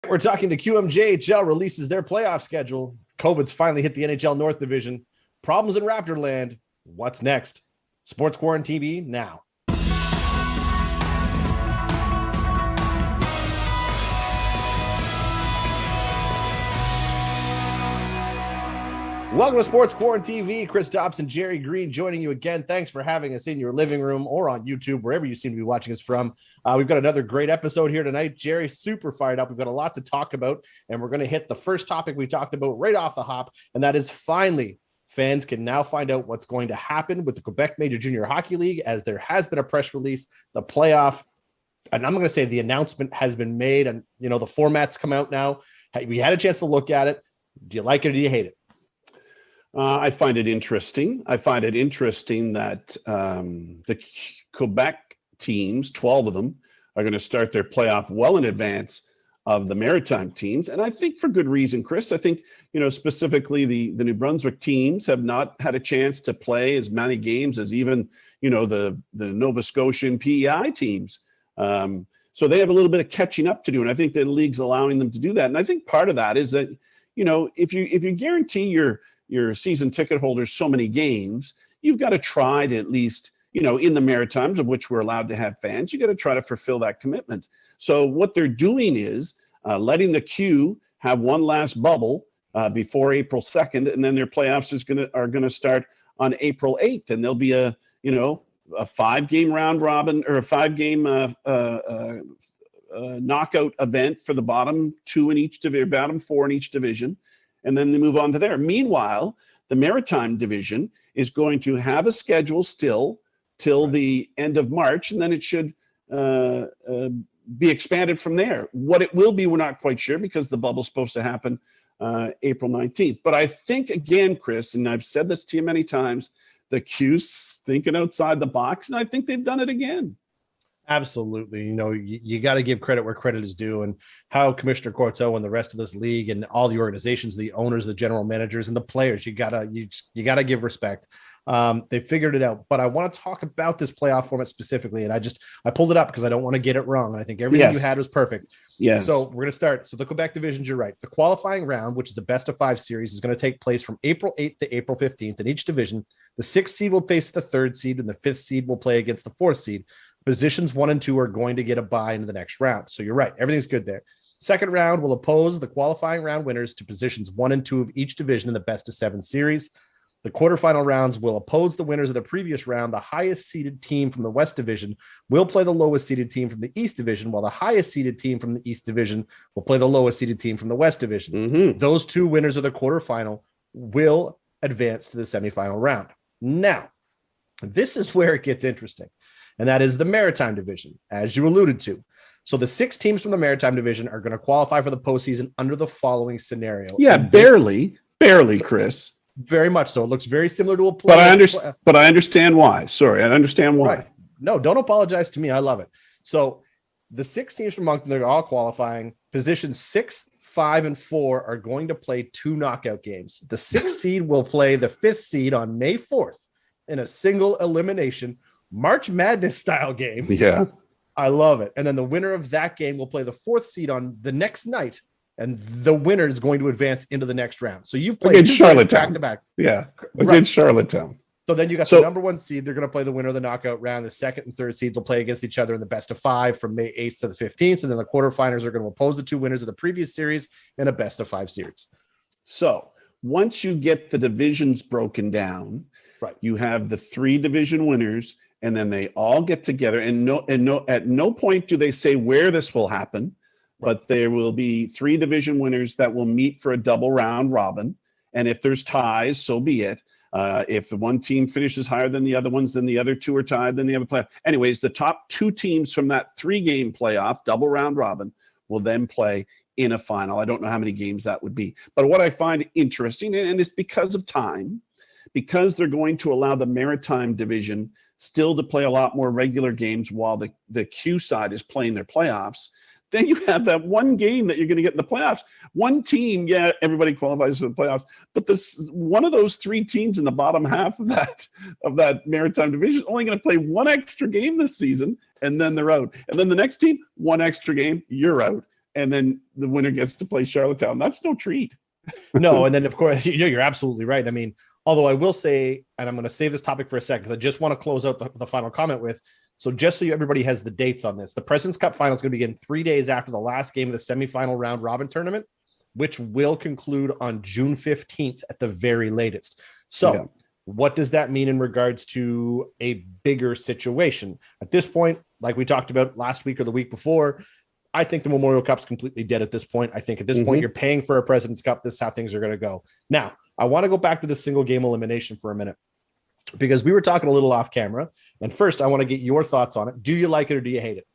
We're talking the QMJHL releases their playoff schedule. COVID's finally hit the NHL North Division. Problems in Raptorland. What's next? Sports QuaranTV now. Welcome to Sports QuaranTV. Chris Dobson and Gerry Green joining you again. Thanks for having us in your living room or on YouTube, wherever you seem to be watching us from. We've got another great episode here tonight. Gerry, super fired up. We've got a lot to talk about, and we're going to hit the first topic we talked about right off the hop, and that is finally fans can now find out what's going to happen with the Quebec Major Junior Hockey League, as there has been a press release, the playoff, and I'm going to say the announcement has been made, and the format's come out now. We had a chance to look at it. Do you like it or do you hate it? I find it interesting. I find it interesting that the Quebec teams, 12 of them, are going to start their playoff well in advance of the Maritime teams. And I think for good reason, Chris. I think, specifically the New Brunswick teams have not had a chance to play as many games as even, the Nova Scotian PEI teams. So they have a little bit of catching up to do. And I think the league's allowing them to do that. And I think part of that is that, if you guarantee your season ticket holders so many games, you've got to try to at least, in the Maritimes, of which we're allowed to have fans, you got to try to fulfill that commitment. So what they're doing is letting the Q have one last bubble before April 2nd, and then their playoffs are going to start on April 8th, and there'll be a 5-game round robin or a 5-game knockout event for the bottom 2 in each division, bottom 4 in each division. And then they move on to there. Meanwhile, the Maritime division is going to have a schedule still till the end of March, and then it should be expanded from there. What it will be, we're not quite sure, because the bubble's supposed to happen April 19th. But I think, again, Chris, and I've said this to you many times, the Q's thinking outside the box, and I think they've done it again. Absolutely. You got to give credit where credit is due, and how Commissioner Courteau and the rest of this league and all the organizations, the owners, the general managers, and the players, you gotta give respect. They figured it out. But I want to talk about this playoff format specifically, and I pulled it up because I don't want to get it wrong. And I think everything you had was perfect. Yes. So we're going to start. So the Quebec divisions, you're right. The qualifying round, which is the best of 5 series, is going to take place from April 8th to April 15th. In each division, the 6th seed will face the 3rd seed, and the 5th seed will play against the 4th seed. Positions 1 and 2 are going to get a bye into the next round. So you're right. Everything's good there. Second round will oppose the qualifying round winners to positions 1 and 2 of each division in the best of 7 series. The quarterfinal rounds will oppose the winners of the previous round. The highest seeded team from the West Division will play the lowest seeded team from the East Division, while the highest seeded team from the East Division will play the lowest seeded team from the West Division. Mm-hmm. Those 2 winners of the quarterfinal will advance to the semifinal round. Now, this is where it gets interesting, and that is the Maritime division, as you alluded to. So the 6 teams from the Maritime division are going to qualify for the postseason under the following scenario. Yeah, barely, Chris. Very much so. It looks very similar to a play. But I understand why. Sorry, I understand why. Right. No, don't apologize to me. I love it. So the 6 teams from Moncton, they're all qualifying. Positions 6, 5, and 4 are going to play 2 knockout games. The 6th seed will play the 5th seed on May 4th in a single elimination March Madness style game. Yeah. I love it. And then the winner of that game will play the 4th seed on the next night, and the winner is going to advance into the next round. So you've played against Charlottetown back-to-back. Yeah, against Charlottetown. So then you got the number 1 seed. They're going to play the winner of the knockout round. The 2nd and 3rd seeds will play against each other in the best of 5 from May 8th to the 15th. And then the quarterfinals are going to oppose the 2 winners of the previous series in a best of 5 series. So once you get the divisions broken down, right, you have the 3 division winners, and then they all get together, and at no point do they say where this will happen, but there will be 3 division winners that will meet for a double round robin. And if there's ties, so be it. If the one team finishes higher than the other ones, then the other 2 are tied, then they have a playoff. Anyways, the top 2 teams from that 3-game playoff, double round robin, will then play in a final. I don't know how many games that would be. But what I find interesting, and it's because of time, because they're going to allow the Maritime division still to play a lot more regular games while the Q side is playing their playoffs, then you have that one game that you're going to get in the playoffs. One team, yeah, everybody qualifies for the playoffs, but this one of those 3 teams in the bottom half of that Maritime division is only going to play 1 extra game this season, and then they're out. And then the next team, 1 extra game, you're out. and then the winner gets to play Charlottetown. That's no treat. No, and then of course, you're absolutely right. I mean, although I will say, and I'm going to save this topic for a second because I just want to close out the final comment with. So just so everybody has the dates on this, the President's Cup final is going to begin 3 days after the last game of the semifinal round robin tournament, which will conclude on June 15th at the very latest. So what does that mean in regards to a bigger situation? At this point, like we talked about last week or the week before, I think the Memorial Cup's completely dead at this point. I think at this point, you're paying for a President's Cup. This is how things are going to go. Now, I want to go back to the single game elimination for a minute, because we were talking a little off camera. And first, I want to get your thoughts on it. Do you like it or do you hate it?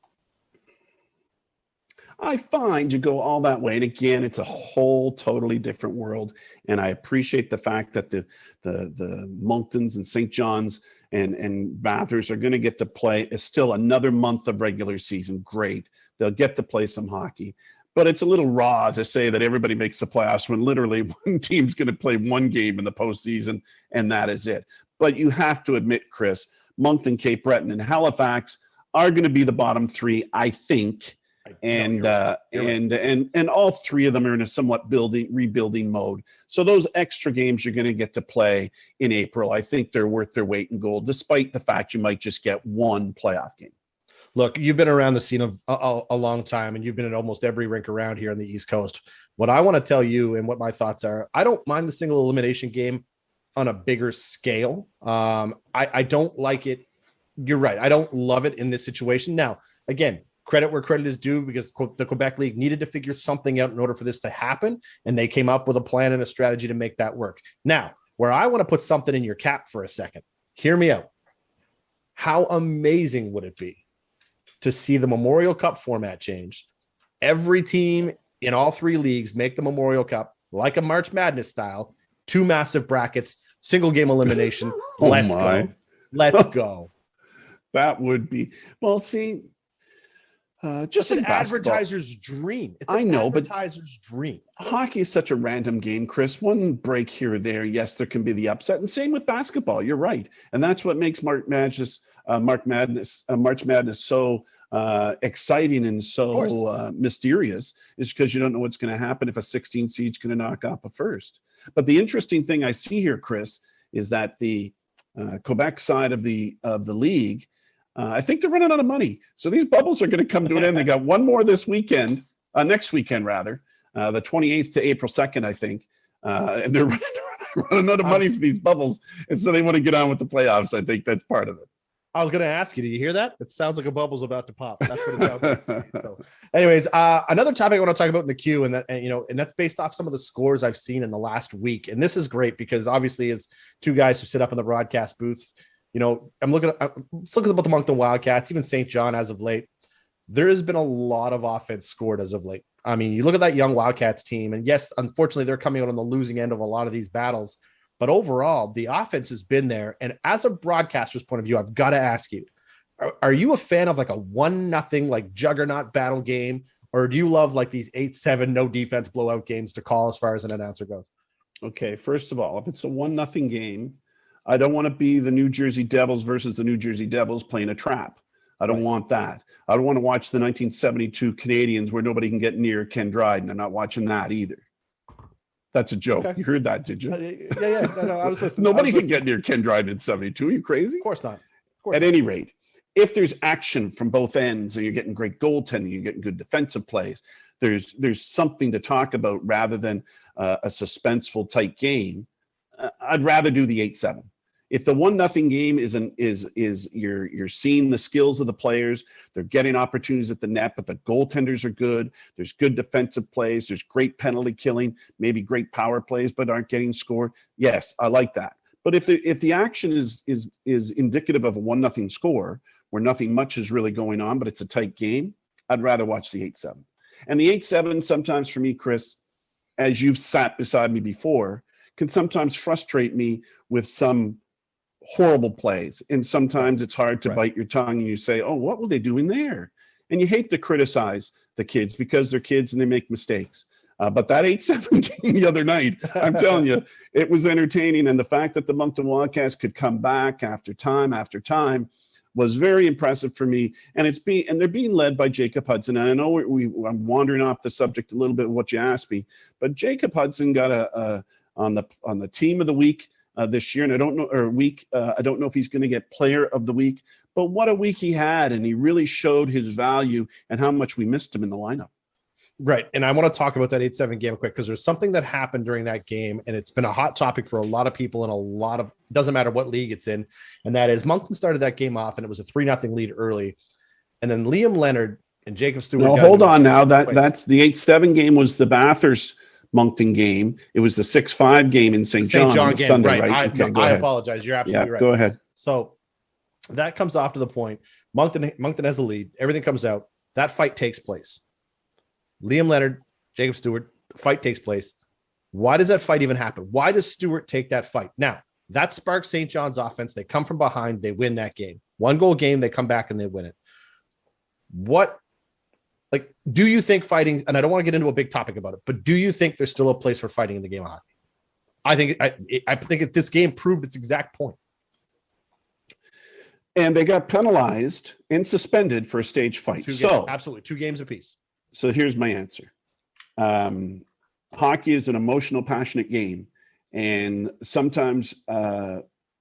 I find you go all that way. And again, it's a whole totally different world. And I appreciate the fact that the Monktons and St. John's and Bathurst are going to get to play still another month of regular season. Great. They'll get to play some hockey. But it's a little raw to say that everybody makes the playoffs when literally one team's going to play one game in the postseason, and that is it. But you have to admit, Chris, Moncton, Cape Breton, and Halifax are going to be the bottom three, I think. And all three of them are in a somewhat rebuilding mode. So those extra games you're going to get to play in April, I think they're worth their weight in gold, despite the fact you might just get one playoff game. Look, you've been around the scene of a long time, and you've been at almost every rink around here on the East Coast. What I want to tell you and what my thoughts are, I don't mind the single elimination game on a bigger scale. I don't like it. You're right. I don't love it in this situation. Now, again, credit where credit is due, because the Quebec League needed to figure something out in order for this to happen, and they came up with a plan and a strategy to make that work. Now, where I want to put something in your cap for a second, hear me out. How amazing would it be to see the Memorial Cup format change? Every team in all three leagues make the Memorial Cup like a March Madness style, 2 massive brackets, single game elimination. Let's go. Let's go. That would be, well, see, just an advertiser's dream. It's an advertiser's dream. Hockey is such a random game, Chris. One break here or there, yes, there can be the upset, and same with basketball. You're right, and that's what makes March Madness so exciting and so mysterious, is because you don't know what's going to happen if a 16 seed's going to knock off a first. But the interesting thing I see here, Chris, is that the Quebec side of the league, I think they're running out of money. So these bubbles are going to come to an end. They got one more this weekend, next weekend rather, the 28th to April 2nd, I think. And they're running out of money for these bubbles. And so they want to get on with the playoffs. I think that's part of it. I was going to ask you, do you hear that? It sounds like a bubble's about to pop. That's what it sounds like. So, anyways, another topic I want to talk about in the queue, and that's based off some of the scores I've seen in the last week. And this is great because obviously, as two guys who sit up in the broadcast booth, I'm looking about the Moncton Wildcats, even St. John as of late. There has been a lot of offense scored as of late. I mean, you look at that young Wildcats team, and yes, unfortunately, they're coming out on the losing end of a lot of these battles. But overall, the offense has been there. And as a broadcaster's point of view, I've got to ask you, are you a fan of like a 1-0 like juggernaut battle game? Or do you love like these 8-7 no defense blowout games to call as far as an announcer goes? Okay, first of all, if it's a 1-0 game, I don't want to be the New Jersey Devils versus the New Jersey Devils playing a trap. I don't want that. I don't want to watch the 1972 Canadians where nobody can get near Ken Dryden. I'm not watching that either. That's a joke. Okay. You heard that, did you? Yeah. No, I was listening. Nobody can get near Ken Dryden in 72. Are you crazy? Of course not. At any rate, if there's action from both ends and you're getting great goaltending, you're getting good defensive plays, there's something to talk about rather than a suspenseful tight game. I'd rather do the 8-7. If the 1-0 game is you're seeing the skills of the players, they're getting opportunities at the net, but the goaltenders are good. There's good defensive plays. There's great penalty killing, maybe great power plays, but aren't getting scored. Yes, I like that. But if the action is indicative of a 1-0 score where nothing much is really going on, but it's a tight game, I'd rather watch the 8-7. And the 8-7 sometimes for me, Chris, as you've sat beside me before, can sometimes frustrate me with some horrible plays. And sometimes it's hard to bite your tongue and you say, oh, what were they doing there? And you hate to criticize the kids because they're kids and they make mistakes. But that 8-7 game the other night, I'm telling you, it was entertaining. And the fact that the Moncton Wildcats could come back after time, was very impressive for me. And they're being led by Jacob Hudson. And I know I'm wandering off the subject a little bit of what you asked me, but Jacob Hudson got on the team of the week this year, and I don't know if he's going to get player of the week. But what a week he had, and he really showed his value and how much we missed him in the lineup. Right. And I want to talk about that 8-7 game quick, because there's something that happened during that game, and it's been a hot topic for a lot of people in doesn't matter what league it's in. And that is Moncton started that game off, and it was a 3-0 lead early. And then Liam Leonard and Jacob Stewart. No, hold on now. That's the 8-7 game was the Bathurst Moncton game. It was the 6-5 game in St. John on game, Sunday, right? Okay, I apologize. You're absolutely right. Go ahead. So that comes off to the point. Moncton has a lead. Everything comes out. That fight takes place. Liam Leonard, Jacob Stewart, the fight takes place. Why does that fight even happen? Why does Stewart take that fight? Now, that sparks St. John's offense. They come from behind. They win that game. 1-goal game. They come back and they win it. Do you think fighting, and I don't want to get into a big topic about it, but do you think there's still a place for fighting in the game of hockey? I think this game proved its exact point. And they got penalized and suspended for a stage fight. Absolutely. 2 games apiece. So here's my answer. Hockey is an emotional, passionate game. And sometimes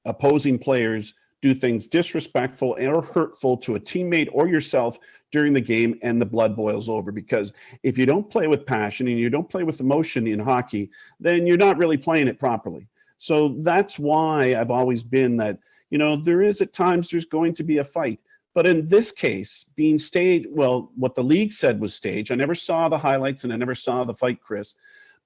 opposing players do things disrespectful or hurtful to a teammate or yourself during the game, and the blood boils over. Because if you don't play with passion and you don't play with emotion in hockey, then you're not really playing it properly. So that's why I've always been that, there is at times there's going to be a fight. But in this case, being staged, what the league said was staged. I never saw the highlights and I never saw the fight, Chris.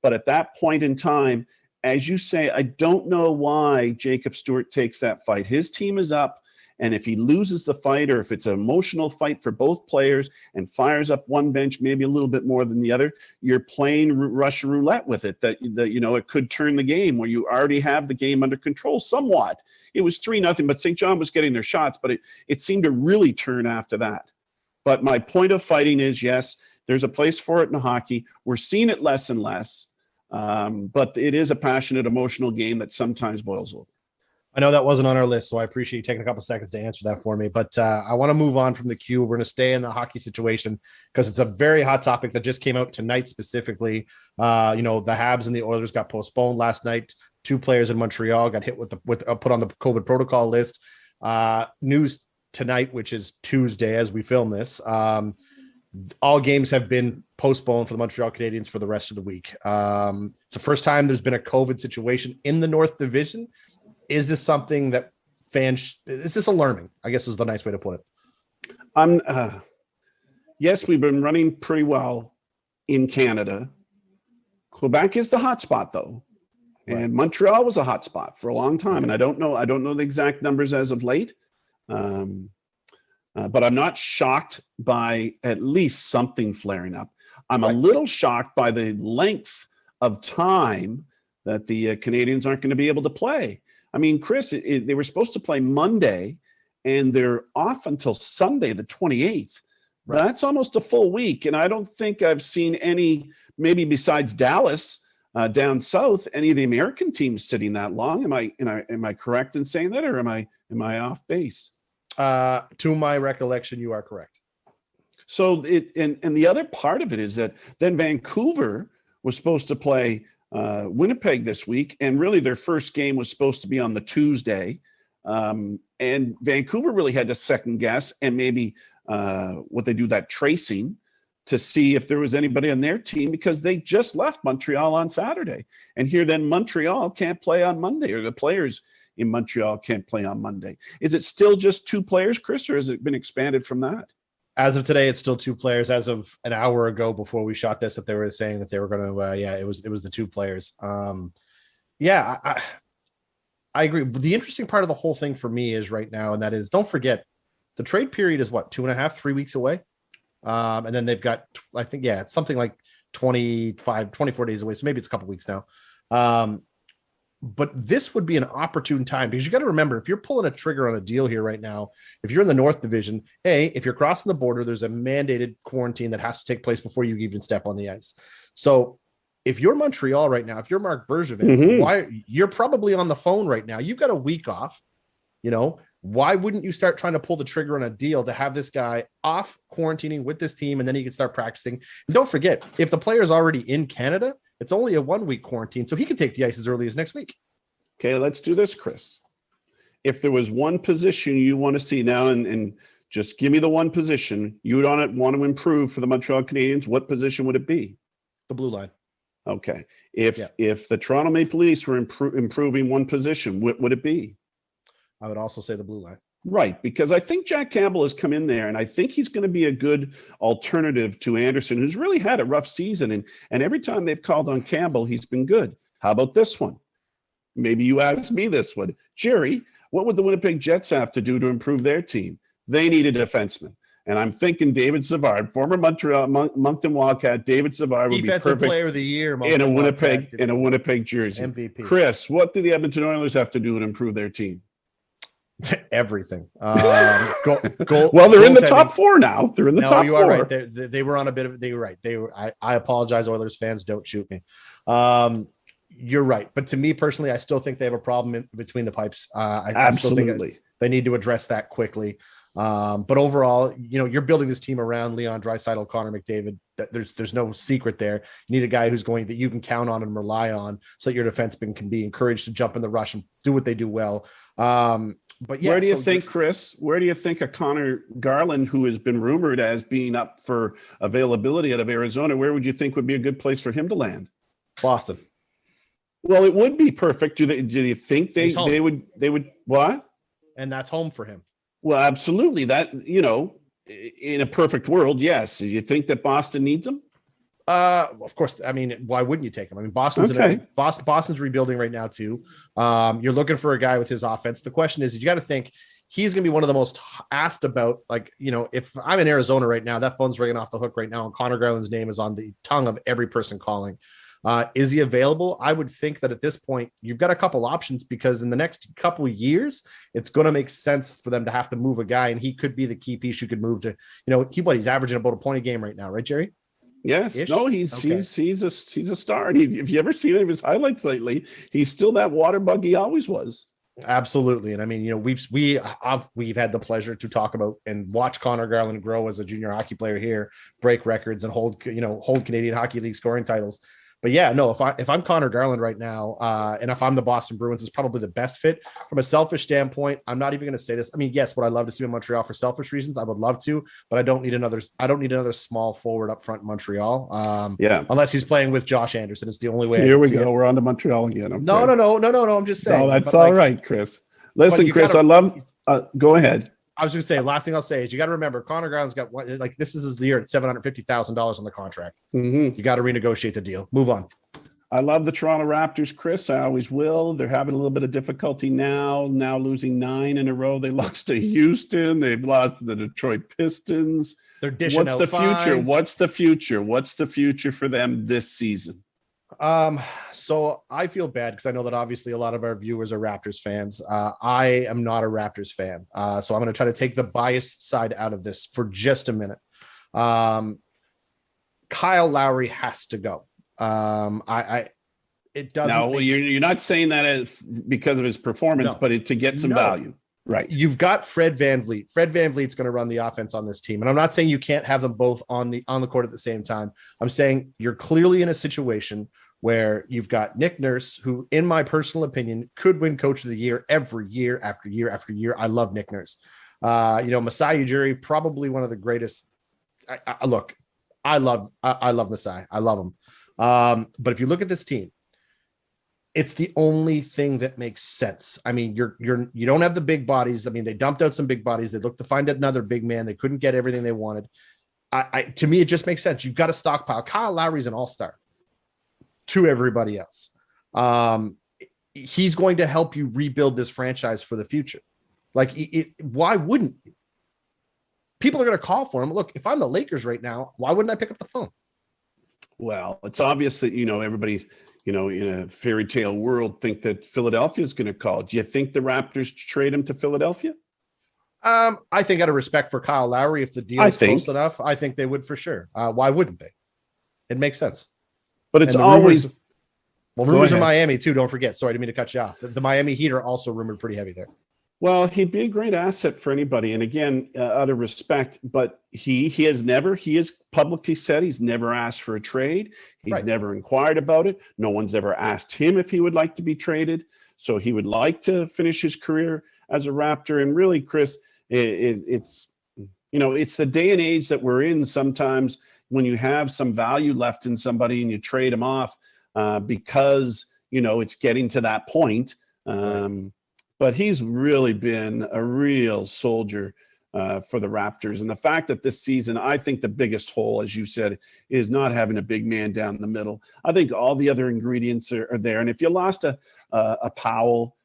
But at that point in time, as you say, I don't know why Jacob Stewart takes that fight. His team is up. And if he loses the fight, or if it's an emotional fight for both players and fires up one bench maybe a little bit more than the other, you're playing Russian roulette with it. That it could turn the game where you already have the game under control somewhat. It was 3-0, but St. John was getting their shots, but it seemed to really turn after that. But my point of fighting is, yes, there's a place for it in hockey. We're seeing it less and less, but it is a passionate, emotional game that sometimes boils over. I know that wasn't on our list, so I appreciate you taking a couple seconds to answer that for me. But I want to move on from the queue. We're going to stay in the hockey situation because it's a very hot topic that just came out tonight specifically. The Habs and the Oilers got postponed last night. 2 players in Montreal got hit with put on the COVID protocol list. News tonight, which is Tuesday as we film this. All games have been postponed for the Montreal Canadiens for the rest of the week. It's the first time there's been a COVID situation in the North Division. Is this something that is this alarming? I guess is the nice way to put it. Yes, we've been running pretty well in Canada. Quebec is the hot spot, though. Right. And Montreal was a hot spot for a long time. And I don't know the exact numbers as of late. But I'm not shocked by at least something flaring up. I'm a little shocked by the length of time that the Canadians aren't going to be able to play. I mean, Chris, they were supposed to play Monday, and they're off until Sunday, the 28th. Right. That's almost a full week, and I don't think I've seen any, maybe besides Dallas down south, any of the American teams sitting that long. Am I correct in saying that, or am I off base? To my recollection, you are correct. So and the other part of it is that then Vancouver was supposed to play Winnipeg this week, and really their first game was supposed to be on the Tuesday, and Vancouver really had to second guess and maybe what they do, that tracing, to see if there was anybody on their team, because they just left Montreal on Saturday, and here then Montreal can't play on Monday, or the players in Montreal can't play on Monday. Is it still just 2 players, Chris, or has it been expanded from that? As of today, it's still 2 players. As of an hour ago, before we shot this, that they were saying that they were going to, it was the 2 players. I agree. But the interesting part of the whole thing for me is right now, and that is, don't forget, the trade period is what, 2.5, 3 weeks away. And then they've got, I think, it's something like 24 days away. So maybe it's a couple weeks now. But this would be an opportune time, because you got to remember, if you're pulling a trigger on a deal here right now, if you're in the North Division, if you're crossing the border, there's a mandated quarantine that has to take place before you even step on the ice. So if you're Montreal right now, if you're Marc Bergevin, you're probably on the phone right now. You've got a week off. why wouldn't you start trying to pull the trigger on a deal to have this guy off quarantining with this team, and then he can start practicing? And don't forget, if the player is already in Canada, it's only a 1-week quarantine, so he can take the ice as early as next week. Okay, let's do this, Chris. If there was one position you want to see now, and just give me the one position you would want to improve for the Montreal Canadiens, what position would it be? The blue line. Okay. If the Toronto Maple Leafs were improving one position, what would it be? I would also say the blue line. Right, because I think Jack Campbell has come in there, and I think he's going to be a good alternative to Anderson, who's really had a rough season. And every time they've called on Campbell, he's been good. How about this one? Maybe you ask me this one. Gerry, what would the Winnipeg Jets have to do to improve their team? They need a defenseman. And I'm thinking David Savard, former Moncton Wildcat, David Savard would Defensive be perfect Player of the Year in a Winnipeg jersey. MVP. Chris, what do the Edmonton Oilers have to do to improve their team? Everything. Well, they're in the top 4 now. They're in the top 4. You are right. They were on a bit of. They were right. They were. I apologize, Oilers fans. Don't shoot me. You're right. But to me personally, I still think they have a problem between the pipes. I still think they need to address that quickly. But overall, you're building this team around Leon Draisaitl, Connor McDavid. There's no secret there. You need a guy that you can count on and rely on, so that your defenseman can be encouraged to jump in the rush and do what they do well. But yeah, where do you think, Chris? Where do you think a Connor Garland, who has been rumored as being up for availability out of Arizona, where would you think would be a good place for him to land? Boston. Well, it would be perfect. Do you think they would what? And that's home for him. Well, absolutely. That, in a perfect world, yes. Do you think that Boston needs him? Of course. I mean, why wouldn't you take him? I mean, Boston's rebuilding right now too. You're looking for a guy with his offense. The question is, you got to think he's going to be one of the most asked about. Like, if I'm in Arizona right now, that phone's ringing off the hook right now, and Connor Garland's name is on the tongue of every person calling. Is he available? I would think that at this point, you've got a couple options, because in the next couple of years, it's going to make sense for them to have to move a guy, and he could be the key piece you could move to. He's averaging about a point a game right now, right, Gerry? Yes. Ish? No, he's a star. And if you ever seen any of his highlights lately, he's still that water bug he always was. Absolutely. And I mean, we've had the pleasure to talk about and watch Connor Garland grow as a junior hockey player here, break records and hold Canadian Hockey League scoring titles. But yeah, no, if I'm Connor Garland right now, and if I'm the Boston Bruins, it's probably the best fit. From a selfish standpoint, I'm not even going to say this. I mean, yes, would I love to see him in Montreal for selfish reasons? I would love to, but I don't need another small forward up front in Montreal. Unless he's playing with Josh Anderson. It's the only way. Here we go. We're on to Montreal again. Okay. No. I'm just saying. No, that's all right, Chris. Listen, Chris, I love. Go ahead. I was going to say, last thing I'll say is you got to remember, Connor Garland's got this is his year at $750,000 on the contract. Mm-hmm. You got to renegotiate the deal. Move on. I love the Toronto Raptors, Chris. I always will. They're having a little bit of difficulty now losing 9 in a row. They lost to Houston. They've lost to the Detroit Pistons. They're dishing out future? What's the future? What's the future for them this season? So I feel bad because I know that obviously a lot of our viewers are Raptors fans. I am not a Raptors fan. So I'm going to try to take the biased side out of this for just a minute. Kyle Lowry has to go. It doesn't. No, you're not saying that because of his performance, but to get some value. Right. You've got Fred VanVleet. Fred VanVleet's going to run the offense on this team. And I'm not saying you can't have them both on the court at the same time. I'm saying you're clearly in a situation where you've got Nick Nurse, who, in my personal opinion, could win Coach of the Year every year after year after year. I love Nick Nurse. Masai Ujiri, probably one of the greatest. I love Masai. I love him. But if you look at this team, it's the only thing that makes sense. I mean, you don't have the big bodies. I mean, they dumped out some big bodies. They looked to find another big man. They couldn't get everything they wanted. To me, it just makes sense. You've got to stockpile. Kyle Lowry's an all-star to everybody else. He's going to help you rebuild this franchise for the future. Why wouldn't you? People are going to call for him. Look, if I'm the Lakers right now, why wouldn't I pick up the phone? Well, it's obvious that, everybody, in a fairy tale world, think that Philadelphia is going to call. Do you think the Raptors trade him to Philadelphia? I think out of respect for Kyle Lowry, if the deal is close enough, I think they would for sure. Why wouldn't they? It makes sense. But it's always... rumors in Miami too, don't forget. Sorry, I didn't mean to cut you off. The Miami Heat are also rumored pretty heavy there. Well, he'd be a great asset for anybody. And again, out of respect, but he has publicly said he's never asked for a trade. He's Right. never inquired about it. No one's ever asked him if he would like to be traded. So he would like to finish his career as a Raptor. And really, Chris, it's, it's the day and age that we're in sometimes when you have some value left in somebody and you trade them off because, it's getting to that point. Right. But he's really been a real soldier for the Raptors. And the fact that this season, I think the biggest hole, as you said, is not having a big man down the middle. I think all the other ingredients are there. And if you lost a Powell,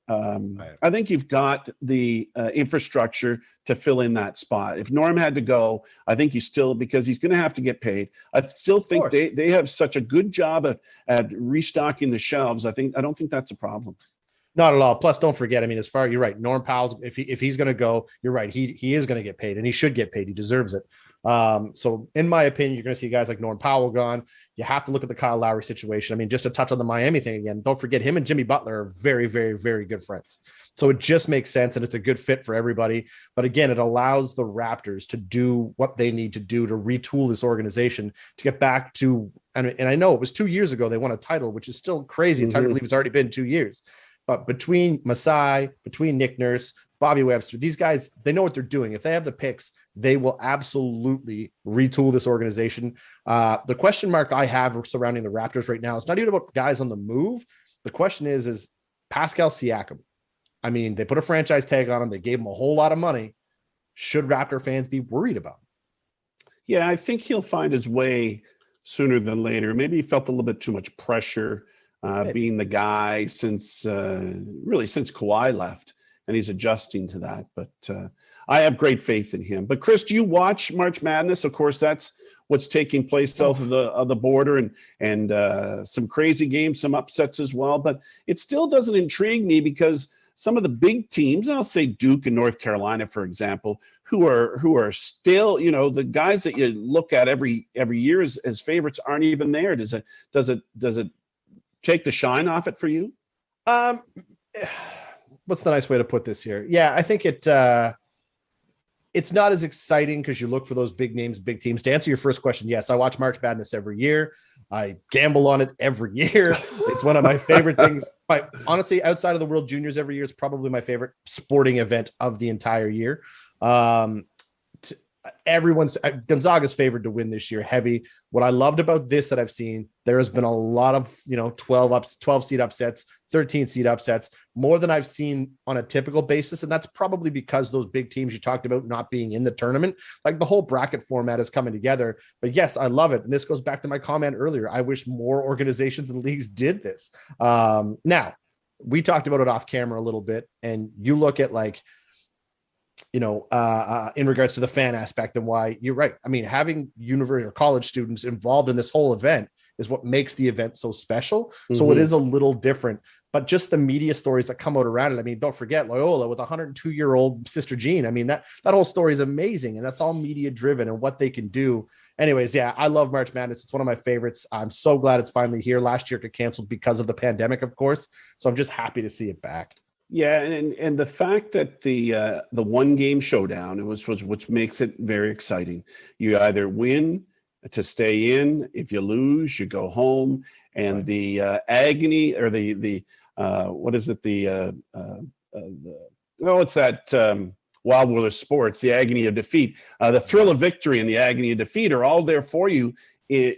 Right. I think you've got the infrastructure to fill in that spot. If Norm had to go, I think because he's going to have to get paid. I still think they have such a good job at restocking the shelves. I don't think that's a problem. Not at all. Plus, don't forget, you're right. Norm Powell, if he's going to go, you're right. He is going to get paid, and he should get paid. He deserves it. So in my opinion, you're going to see guys like Norm Powell gone. You have to look at the Kyle Lowry situation. Just to touch on the Miami thing again, don't forget him and Jimmy Butler are very, very, very good friends. So it just makes sense, and it's a good fit for everybody. But again, it allows the Raptors to do what they need to do to retool this organization to get back to, and I know it was 2 years ago they won a title, which is still crazy. It's hard to believe it's already been 2 years. But between Masai, between Nick Nurse, Bobby Webster, these guys, they know what they're doing. If they have the picks, they will absolutely retool this organization. The question mark I have surrounding the Raptors right now is not even about guys on the move. The question is Pascal Siakam. They put a franchise tag on him. They gave him a whole lot of money. Should Raptor fans be worried about him? Yeah, I think he'll find his way sooner than later. Maybe he felt a little bit too much pressure being the guy since Kawhi left, and he's adjusting to that. But I have great faith in him. But Chris, do you watch March Madness? Of course, that's what's taking place south of the border, and some crazy games, some upsets as well. But it still doesn't intrigue me because some of the big teams, and I'll say Duke and North Carolina, for example, who are still, the guys that you look at every year as favorites aren't even there. Does it take the shine off it for you? What's the nice way to put this here? Yeah, I think it's not as exciting because you look for those big names, big teams. To answer your first question, yes, I watch March Madness every year. I gamble on it every year. It's one of my favorite things. But honestly, outside of the World Juniors every year, it's probably my favorite sporting event of the entire year. Gonzaga's favored to win this year heavy. What I loved about this that I've seen, there has been a lot of 12 seed upsets, 13 seed upsets, more than I've seen on a typical basis. And that's probably because those big teams you talked about not being in the tournament, like the whole bracket format is coming together. But yes, I love it. And this goes back to my comment earlier. I wish more organizations and leagues did this. Now, we talked about it off camera a little bit, and you look at in regards to the fan aspect and why you're right. Having university or college students involved in this whole event is what makes the event so special. Mm-hmm. So it is a little different, but just the media stories that come out around it. Don't forget Loyola with a 102-year-old Sister Jean. That whole story is amazing, and that's all media driven and what they can do. Anyways, yeah, I love March Madness. It's one of my favorites. I'm so glad it's finally here. Last year it got canceled because of the pandemic, of course. So I'm just happy to see it back. Yeah, and the fact that the one game showdown was which makes it very exciting. You either win to stay in. If you lose, you go home. And right. The agony or the what is it? It's that Wild World of Sports. The agony of defeat, the thrill of victory, and the agony of defeat are all there for you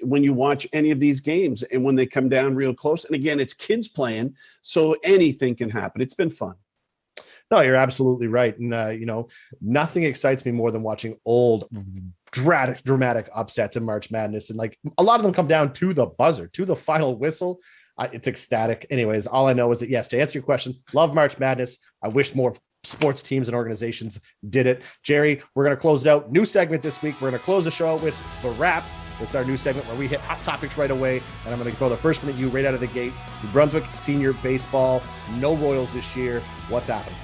when you watch any of these games and when they come down real close. And again, it's kids playing, so anything can happen. It's been fun. No, you're absolutely right. And, nothing excites me more than watching old dramatic upsets in March Madness. And a lot of them come down to the buzzer, to the final whistle. It's ecstatic. Anyways, all I know is that, yes, to answer your question, love March Madness. I wish more sports teams and organizations did it. Gerry, we're going to close it out. New segment this week. We're going to close the show out with The Wrap. It's our new segment where we hit hot topics right away, and I'm going to throw the first one at you right out of the gate. New Brunswick Senior Baseball, no Royals this year. What's happening?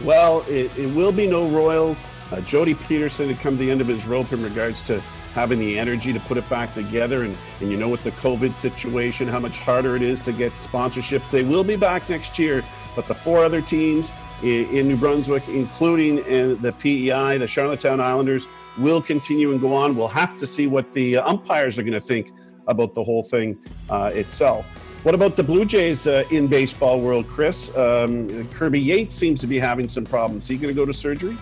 Well, it will be no Royals. Jody Peterson had come to the end of his rope in regards to having the energy to put it back together, and with the COVID situation, how much harder it is to get sponsorships. They will be back next year, but the four other teams, in New Brunswick, including the PEI, the Charlottetown Islanders, will continue and go on. We'll have to see what the umpires are going to think about the whole thing itself. What about the Blue Jays in baseball world, Chris? Kirby Yates seems to be having some problems. Is he going to go to surgery?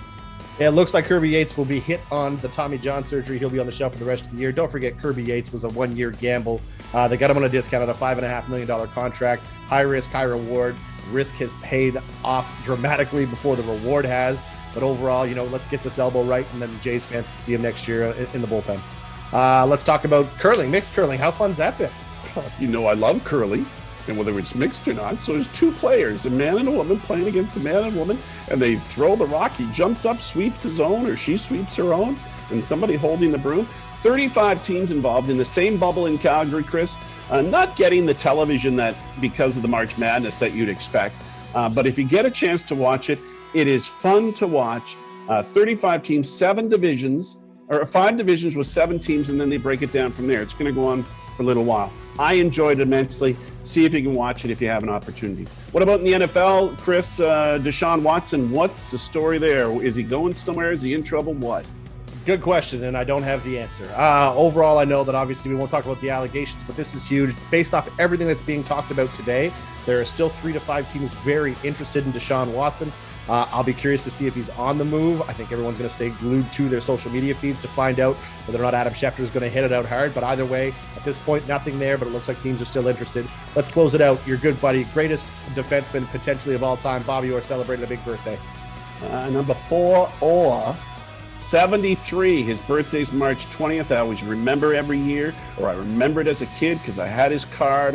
Yeah, it looks like Kirby Yates will be hit on the Tommy John surgery. He'll be on the shelf for the rest of the year. Don't forget, Kirby Yates was a one-year gamble. They got him on a discount at a $5.5 million contract. High risk, high reward. Risk has paid off dramatically before the reward has. But overall, let's get this elbow right, and then Jays fans can see him next year in the bullpen. Let's talk about curling, mixed curling. How fun's that been? I love curling, and whether it's mixed or not. So there's two players, a man and a woman, playing against a man and a woman, and they throw the rock. He jumps up, sweeps his own, or she sweeps her own, and somebody holding the broom. 35 teams involved in the same bubble in Calgary, Chris. Not getting the television that because of the March Madness that you'd expect. But if you get a chance to watch it, it is fun to watch. 35 teams, 5 divisions with 7 teams, and then they break it down from there. It's going to go on for a little while. I enjoyed it immensely. See if you can watch it if you have an opportunity. What about in the NFL, Chris? Deshaun Watson, what's the story there? Is he going somewhere? Is he in trouble? What? Good question, and I don't have the answer. Overall, I know that obviously we won't talk about the allegations, but this is huge. Based off everything that's being talked about today, there are still 3 to 5 teams very interested in Deshaun Watson. I'll be curious to see if he's on the move. I think everyone's going to stay glued to their social media feeds to find out whether or not Adam Schefter is going to hit it out hard. But either way, at this point, nothing there, but it looks like teams are still interested. Let's close it out. Your good buddy, greatest defenseman potentially of all time, Bobby Orr, celebrated a big birthday. Number 4, Orr, 73. His birthday's March 20th. I always remember every year, or I remember it as a kid because I had his card.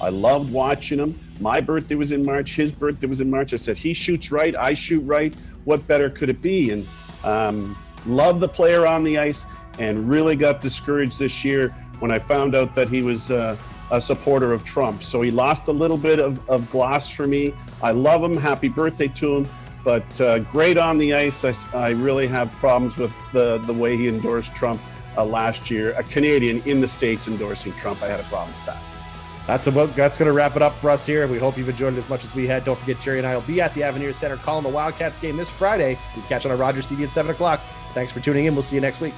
I loved watching him. My birthday was in March. His birthday was in March. I said, he shoots right. I shoot right. What better could it be? And loved the player on the ice, and really got discouraged this year when I found out that he was a supporter of Trump. So he lost a little bit of gloss for me. I love him. Happy birthday to him. But great on the ice. I really have problems with the way he endorsed Trump last year. A Canadian in the States endorsing Trump. I had a problem with that. That's going to wrap it up for us here. We hope you've enjoyed it as much as we had. Don't forget, Jerry and I will be at the Avenir Center calling the Wildcats game this Friday. You can catch on our Rogers TV at 7 o'clock. Thanks for tuning in. We'll see you next week.